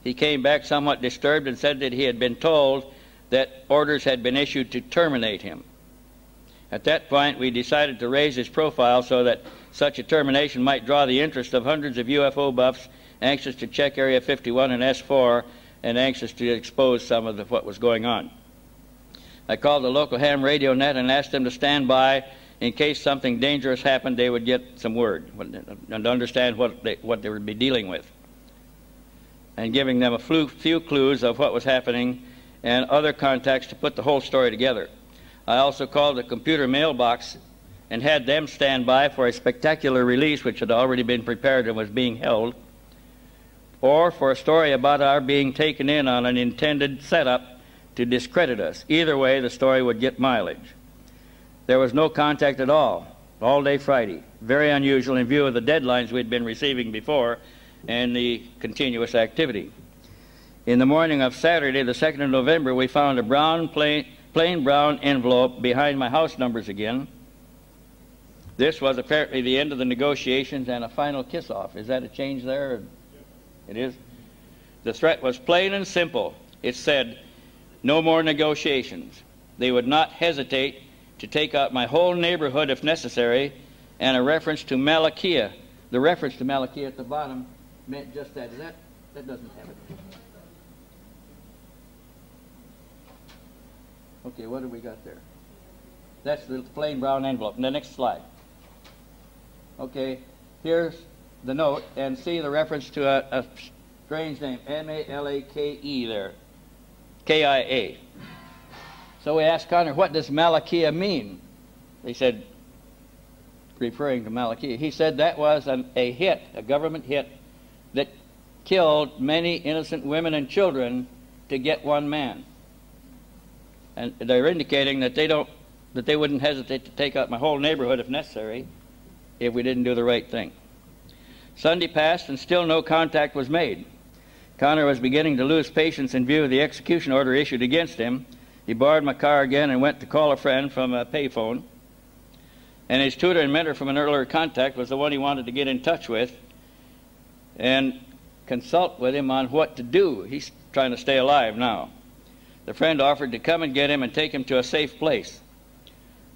S1: He came back somewhat disturbed and said that he had been told that orders had been issued to terminate him. At that point, we decided to raise his profile so that such a termination might draw the interest of hundreds of UFO buffs anxious to check Area 51 and S4 and anxious to expose some of what was going on. I called the local ham radio net and asked them to stand by in case something dangerous happened. They would get some word and understand what they would be dealing with, and giving them a few clues of what was happening and other contacts to put the whole story together. I also called the computer mailbox and had them stand by for a spectacular release which had already been prepared and was being held, or for a story about our being taken in on an intended setup to discredit us. Either way, the story would get mileage. There was no contact at all day Friday. Very unusual in view of the deadlines we'd been receiving before and the continuous activity. In the morning of Saturday, the 2nd of November, we found a plain brown envelope behind my house numbers again. This was apparently the end of the negotiations and a final kiss-off. Is that a change there? It is. The threat was plain and simple. It said, no more negotiations. They would not hesitate to take out my whole neighborhood if necessary, and a reference to Malakia. The reference to Malakia at the bottom meant just that. That doesn't have it. Okay, what have we got there? That's the plain brown envelope. The next slide. Okay, here's the note, and see the reference to a strange name, M-A-L-A-K-E there, K-I-A. So we asked Connor, what does Malakia mean? They said, referring to Malakia. He said that was a hit, a government hit, that killed many innocent women and children to get one man. And they're indicating that they wouldn't hesitate to take out my whole neighborhood if necessary if we didn't do the right thing. Sunday passed and still no contact was made. Connor was beginning to lose patience in view of the execution order issued against him. He borrowed my car again and went to call a friend from a payphone. And his tutor and mentor from an earlier contact was the one he wanted to get in touch with and consult with him on what to do. He's trying to stay alive now. The friend offered to come and get him and take him to a safe place.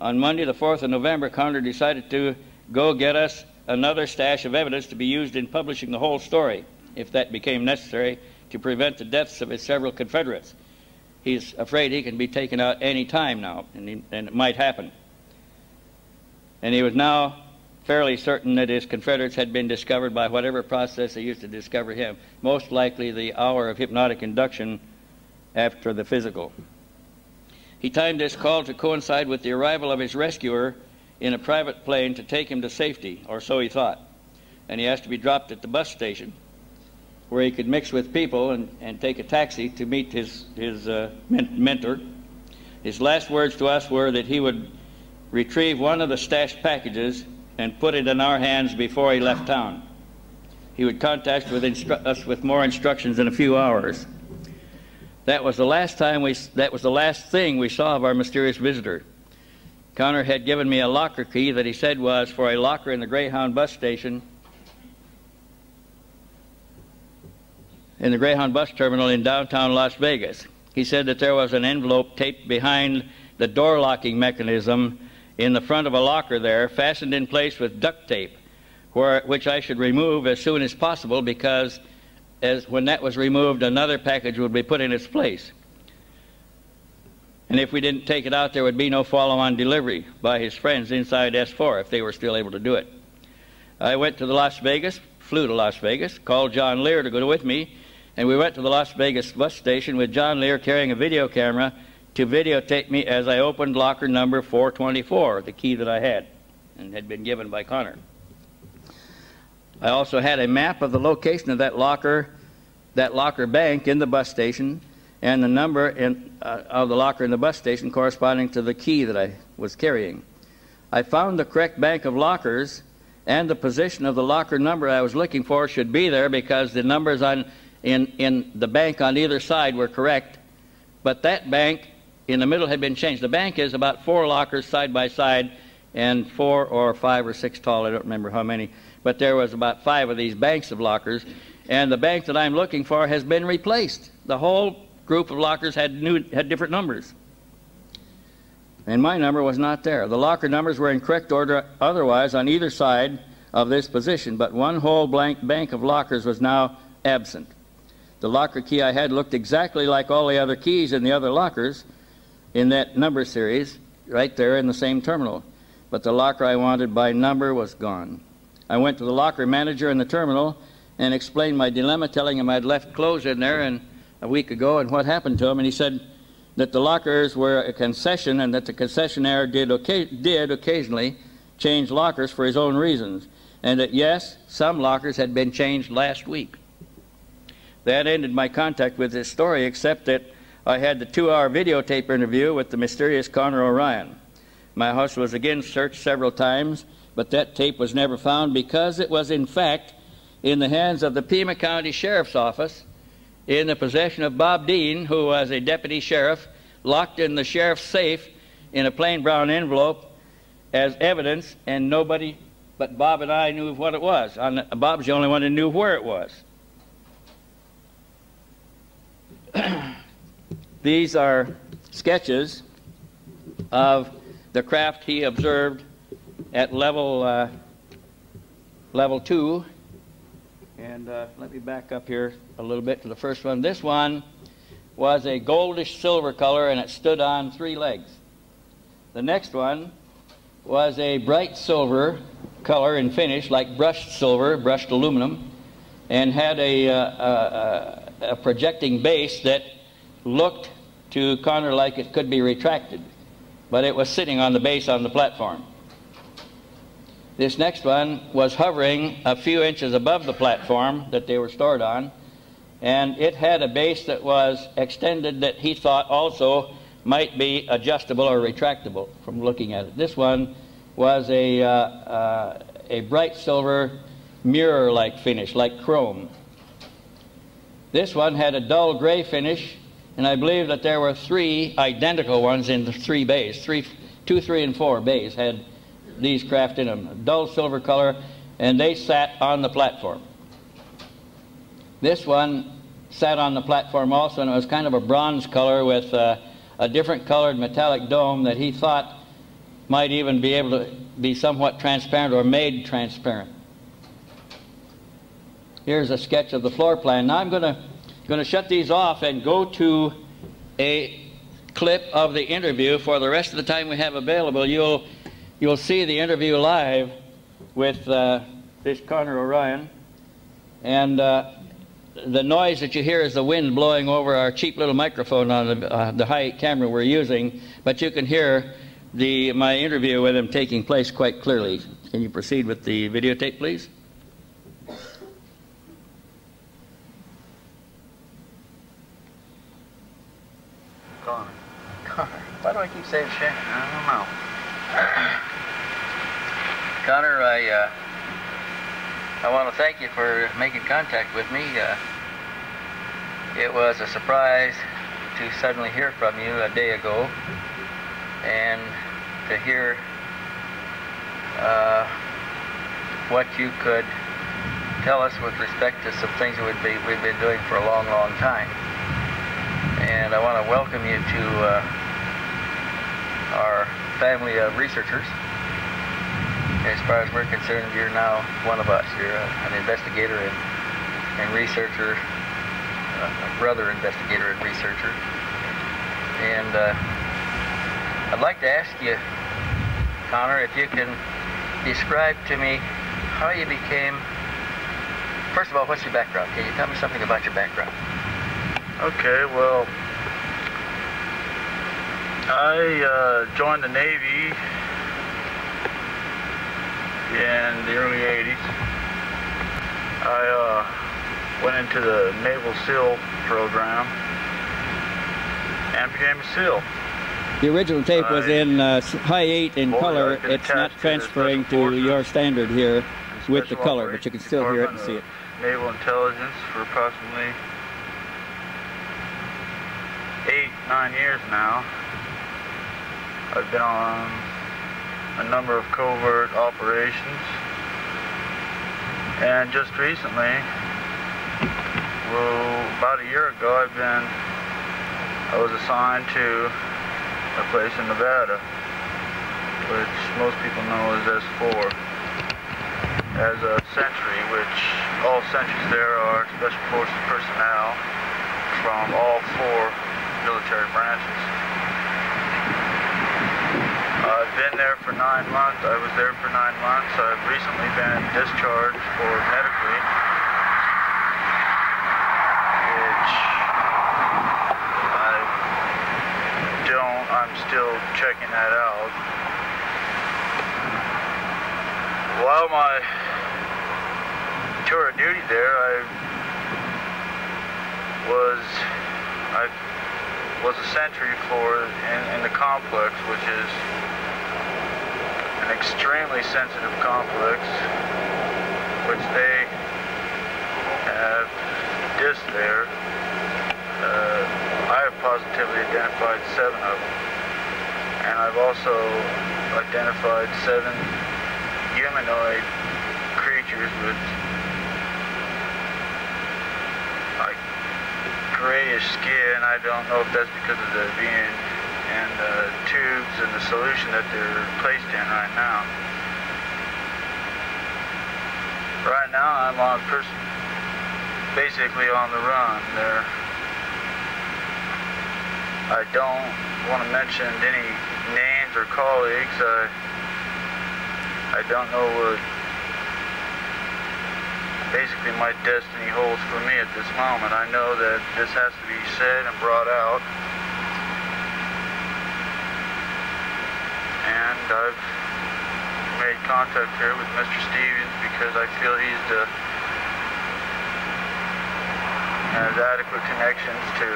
S1: On Monday, the 4th of November, Connor decided to go get us another stash of evidence to be used in publishing the whole story, if that became necessary, to prevent the deaths of his several Confederates. He's afraid he can be taken out any time now, and it might happen. And he was now fairly certain that his Confederates had been discovered by whatever process they used to discover him, most likely the hour of hypnotic induction after the physical. He timed this call to coincide with the arrival of his rescuer in a private plane to take him to safety, or so he thought. And he asked to be dropped at the bus station, where he could mix with people and take a taxi to meet his mentor. His last words to us were that he would retrieve one of the stashed packages and put it in our hands before he left town. He would contact us with more instructions in a few hours. That was the last thing we saw of our mysterious visitor. Connor had given me a locker key that he said was for a locker in the Greyhound bus station, in the Greyhound bus terminal in downtown Las Vegas. He said that there was an envelope taped behind the door locking mechanism in the front of a locker there, fastened in place with duct tape, which I should remove as soon as possible, because when that was removed, another package would be put in its place. And if we didn't take it out, there would be no follow-on delivery by his friends inside S4 if they were still able to do it. I went to flew to Las Vegas, called John Lear to go with me, and we went to the Las Vegas bus station with John Lear carrying a video camera to videotape me as I opened locker number 424, the key that I had and had been given by Connor. I also had a map of the location of that locker bank in the bus station, and the number of the locker in the bus station corresponding to the key that I was carrying. I found the correct bank of lockers, and the position of the locker number I was looking for should be there because the numbers in the bank on either side were correct, but that bank in the middle had been changed. The bank is about 4 lockers side by side and 4 or 5 or 6 tall, I don't remember how many, but there was about 5 of these banks of lockers, and the bank that I'm looking for has been replaced. The whole group of lockers had different numbers, and my number was not there. The locker numbers were in correct order otherwise on either side of this position, but one whole blank bank of lockers was now absent. The locker key I had looked exactly like all the other keys in the other lockers in that number series, right there in the same terminal, but the locker I wanted by number was gone. I went to the locker manager in the terminal and explained my dilemma, telling him I'd left clothes in there a week ago and what happened to them, and he said that the lockers were a concession and that the concessionaire did occasionally change lockers for his own reasons, and that yes, some lockers had been changed last week. That ended my contact with this story, except that I had the 2-hour videotape interview with the mysterious Connor O'Ryan. My house was again searched several times, but that tape was never found because it was in fact in the hands of the Pima County Sheriff's Office, in the possession of Bob Dean, who was a deputy sheriff, locked in the sheriff's safe in a plain brown envelope as evidence, and nobody but Bob and I knew what it was. Bob's the only one who knew where it was. These are sketches of the craft he observed at level 2. And let me back up here a little bit to the first one. This one was a goldish silver color, and it stood on 3 legs. The next one was a bright silver color and finish, like brushed silver, brushed aluminum, and had a projecting base that looked to Connor like it could be retracted, but it was sitting on the base on the platform. This next one was hovering a few inches above the platform that they were stored on, and it had a base that was extended that he thought also might be adjustable or retractable from looking at it. This one was a bright silver mirror-like finish, like chrome. This one had a dull gray finish, and I believe that there were 3 identical ones in the 3 bays. 2, 3, and 4 bays had these craft in them, dull silver color, and they sat on the platform. This one sat on the platform also, and it was kind of a bronze color with a different colored metallic dome that he thought might even be able to be somewhat transparent or made transparent. Here's a sketch of the floor plan. Now I'm going to shut these off and go to a clip of the interview. For the rest of the time we have available, you'll see the interview live with this Connor O'Ryan, and the noise that you hear is the wind blowing over our cheap little microphone on the high camera we're using, but you can hear my interview with him taking place quite clearly. Can you proceed with the videotape, please?
S7: Connor. Why do I keep saying Shane? I don't know. Connor, I want to thank you for making contact with me. It was a surprise to suddenly hear from you a day ago, and to hear what you could tell us with respect to some things that we've been doing for a long, long time. And I want to welcome you to our family of researchers. As far as we're concerned, you're now one of us. You're an investigator and researcher, a brother investigator and researcher. And I'd like to ask you, Connor, if you can describe to me how you became, first of all, what's your background? Can you tell me something about your background?
S6: Okay, well, I joined the Navy in the early 80s. I went into the Naval SEAL program and became a SEAL.
S1: The original tape was in high 8 in color. It's not transferring to your standard here with the color, but you can still hear it and see it.
S6: Naval Intelligence for approximately 8-9 years now. I've been on a number of covert operations, and just recently, well, about a year ago, I was assigned to a place in Nevada, which most people know as S4, as a sentry, which all sentries there are Special Forces personnel from all 4 military branches. I've been there for 9 months. I was there for 9 months. I've recently been discharged for medically, which I'm still checking that out. While my tour of duty there, I was a sentry in the complex, which is an extremely sensitive complex, which they have discs there. I have positively identified 7 of them, and I've also identified 7 humanoid creatures with like grayish skin. I don't know if that's because of the being in the tubes and the solution that they're placed in right now. Right now I'm basically on the run. I don't want to mention any names or colleagues. I don't know what basically my destiny holds for me at this moment. I know that this has to be said and brought out. And I've made contact here with Mr. Stevens because I feel has adequate connections to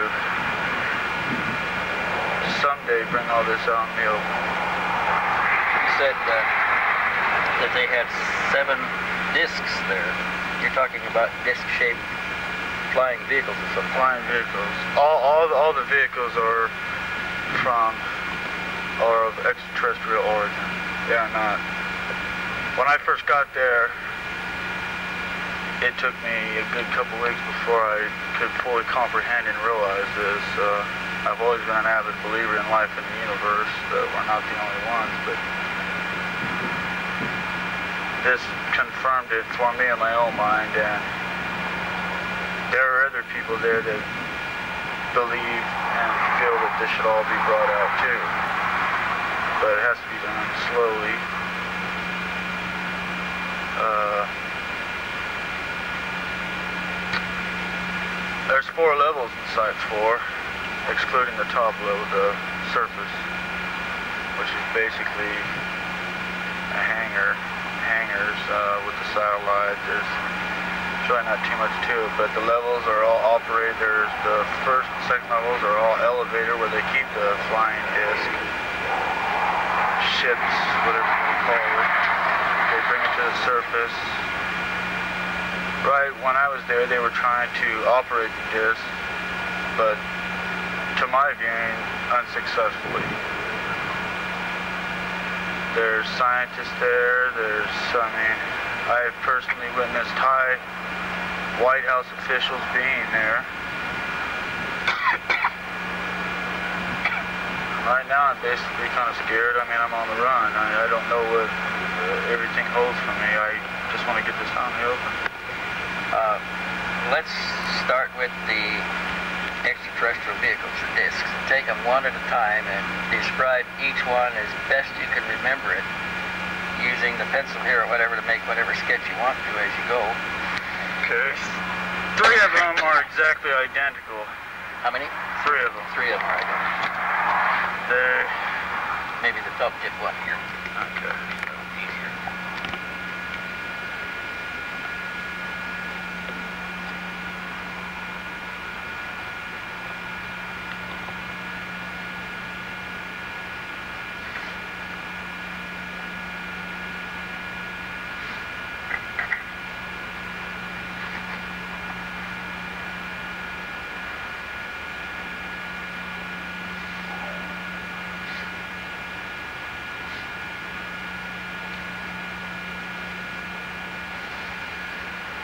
S6: someday bring all this out in the open.
S7: You said that they had 7 discs there. You're talking about disc-shaped flying vehicles or something.
S6: Flying vehicles. All the vehicles are of extraterrestrial origin. They are not. When I first got there, it took me a good couple weeks before I could fully comprehend and realize this. I've always been an avid believer in life in the universe, that we're not the only ones, but this confirmed it for me in my own mind, and there are other people there that believe and feel that this should all be brought out too. But it has to be done slowly. There's 4 levels in Site 4, excluding the top level, the surface, which is basically a hangars with the satellite. There's really not too much to it, but the levels are all operated. There's the first and second levels are all elevator where they keep the flying disc, ships, whatever you call it. They bring it to the surface. Right when I was there, they were trying to operate the disc, but to my viewing, unsuccessfully. There's scientists there. I have personally witnessed high White House officials being there. Right now, I'm basically kind of scared. I mean, I'm on the run. I don't know what everything holds for me. I just want to get this out in the open.
S7: Let's start with the extraterrestrial vehicles, the discs. Take them one at a time and describe each one as best you can remember it, using the pencil here or whatever to make whatever sketch you want to as you go.
S6: Okay. 3 of them are exactly identical.
S7: How many?
S6: 3 of them.
S7: 3 of them are identical. Maybe the top tip one here.
S6: Okay.
S7: Easier.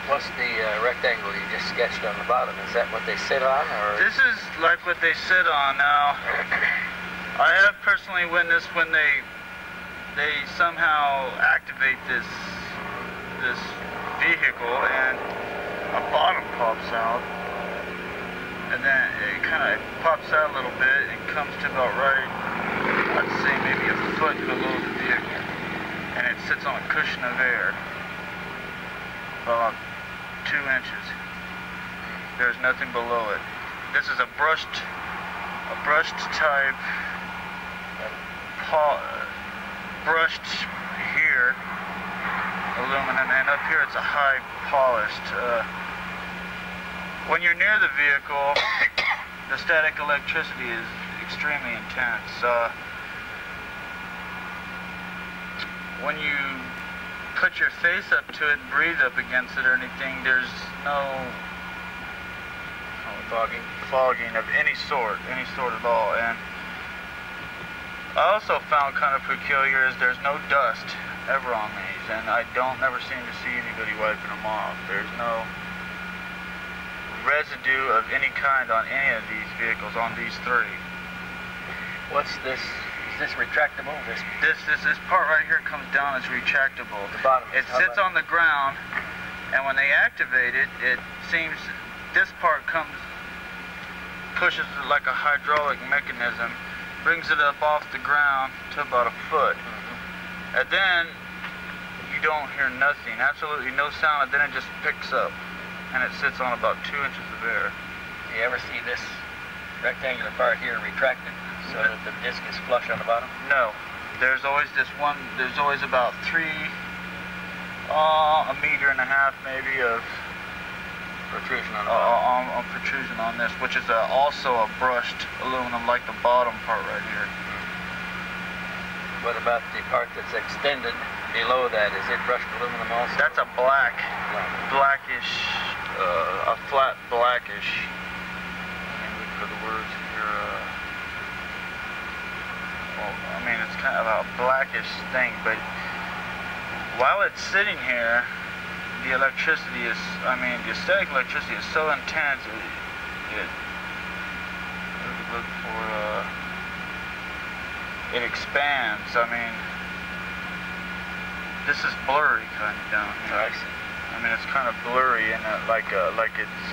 S7: What's the rectangle you just sketched on the bottom? Is that what they sit on, or?
S6: This is like what they sit on now. I have personally witnessed when they somehow activate this vehicle and a bottom pops out, and then it kind of pops out a little bit and comes to about right, I'd say maybe a foot below the vehicle, and it sits on a cushion of air. About 2 inches. There's nothing below it. This is a brushed type, brushed here, aluminum, and up here it's a high polished. When you're near the vehicle, the static electricity is extremely intense. When you put your face up to it and breathe up against it or anything, there's no fogging of any sort at all. And I also found kind of peculiar is there's no dust ever on these, and I don't never seem to see anybody wiping them off. There's no residue of any kind on any of these vehicles, on these 3.
S7: What's this? Is this retractable?
S6: This part right here comes down as retractable.
S7: The bottom.
S6: It sits on the ground, and when they activate it, it seems this part pushes it like a hydraulic mechanism, brings it up off the ground to about a foot, and then you don't hear nothing, absolutely no sound, and then it just picks up, and it sits on about 2 inches of air.
S7: You ever see this rectangular part here retracted so that the disc is flush on the bottom?
S6: No. there's always this one, there's always about a meter and a half maybe of
S7: Protrusion on
S6: protrusion on this, which is also a brushed aluminum, like the bottom part right here.
S7: What about the part that's extended below that? Is it brushed aluminum also?
S6: That's a blackish, a flat blackish. Let me look for the words here. Well, I mean, it's kind of a blackish thing, but while it's sitting here, the electricity is, I mean, the static electricity is so intense, it expands. I mean, this is blurry kind of down here.
S7: I see.
S6: I mean, it's kind of blurry and like it's,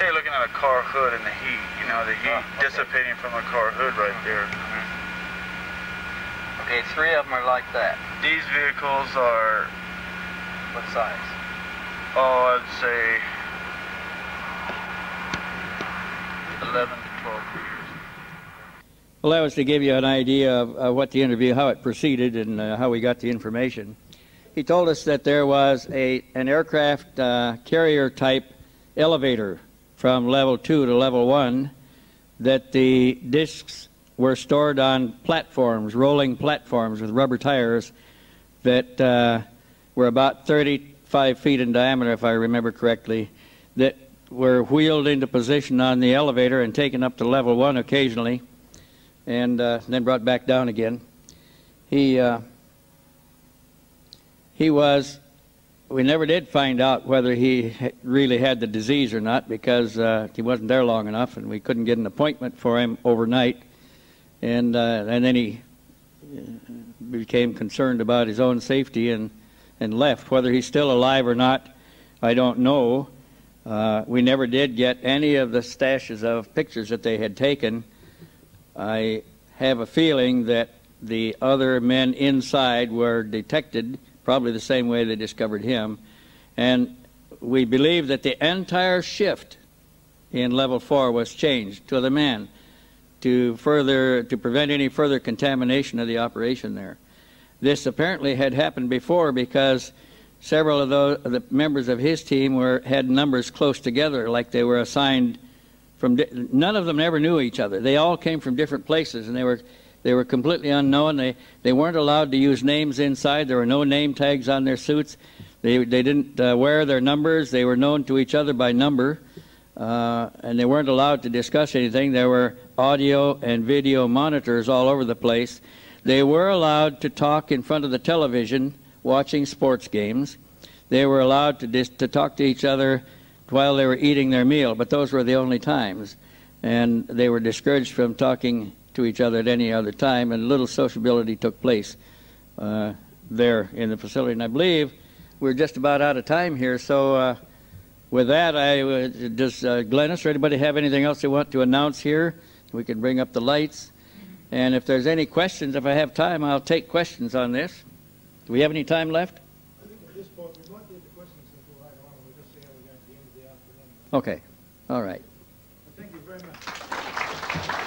S6: say you're looking at a car hood in the heat, you know, the heat dissipating from a car hood right there. I mean,
S7: okay, 3 of them are like that.
S6: these vehicles are,
S7: What size?
S6: oh, I'd say 11 to 12 years.
S1: Well, that was to give you an idea of what the interview, how it proceeded, and how we got the information. He told us that there was an aircraft carrier type elevator from level 2 to level 1, that the discs were stored on platforms, rolling platforms with rubber tires that were about 35 feet in diameter, if I remember correctly, that were wheeled into position on the elevator and taken up to level 1 occasionally, and then brought back down again. He was, we never did find out whether he really had the disease or not, because he wasn't there long enough and we couldn't get an appointment for him overnight. And then he became concerned about his own safety and left. Whether he's still alive or not, I don't know. We never did get any of the stashes of pictures that they had taken. I have a feeling that the other men inside were detected probably the same way they discovered him, and we believe that the entire shift in level 4 was changed to the man to prevent any further contamination of the operation there. This apparently had happened before, because several of the members of his team had numbers close together, like they were assigned from. None of them ever knew each other. They all came from different places, and they were completely unknown. They weren't allowed to use names inside. There were no name tags on their suits. They didn't wear their numbers. They were known to each other by number, and they weren't allowed to discuss anything. There were audio and video monitors all over the place. They were allowed to talk in front of the television watching sports games. They were allowed to talk to each other while they were eating their meal, but those were the only times. And they were discouraged from talking to each other at any other time, and little sociability took place there in the facility. And I believe we're just about out of time here, so with that, does Glennis or anybody have anything else they want to announce here? We can bring up the lights, and if there's any questions, if I have time, I'll take questions on this. Do we have any time left?
S8: I think at this point we might get the questions until later on, and we'll just see how we go at the end of the afternoon.
S1: Okay, all right.
S8: Thank you very much.